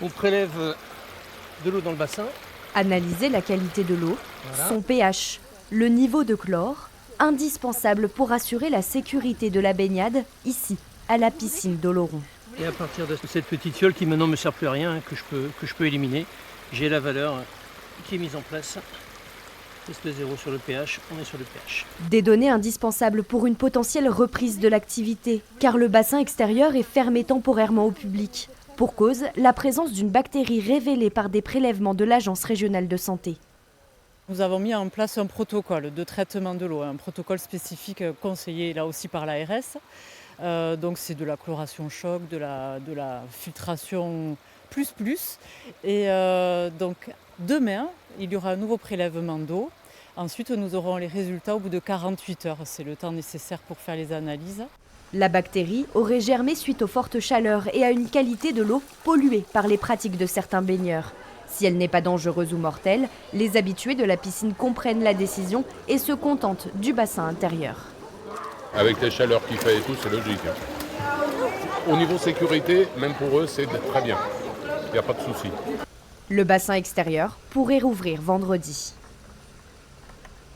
On prélève de l'eau dans le bassin. Analyser la qualité de l'eau, Voilà. son pH, le niveau de chlore, indispensable pour assurer la sécurité de la baignade, ici, à la piscine d'Oloron. Et à partir de cette petite fiole qui maintenant ne me sert plus à rien, que je peux éliminer, j'ai la valeur qui est mise en place. Test 0 sur le pH, on est sur le pH. Des données indispensables pour une potentielle reprise de l'activité, car le bassin extérieur est fermé temporairement au public. Pour cause, la présence d'une bactérie révélée par des prélèvements de l'Agence régionale de santé. Nous avons mis en place un protocole de traitement de l'eau, un protocole spécifique conseillé là aussi par l'ARS. Donc c'est de la chloration choc, de la filtration plus. Et donc demain, il y aura un nouveau prélèvement d'eau. Ensuite, nous aurons les résultats au bout de 48 heures. C'est le temps nécessaire pour faire les analyses. La bactérie aurait germé suite aux fortes chaleurs et à une qualité de l'eau polluée par les pratiques de certains baigneurs. Si elle n'est pas dangereuse ou mortelle, les habitués de la piscine comprennent la décision et se contentent du bassin intérieur. Avec les chaleurs qu'il fait et tout, c'est logique. Au niveau sécurité, même pour eux, c'est très bien. Il n'y a pas de souci. Le bassin extérieur pourrait rouvrir vendredi.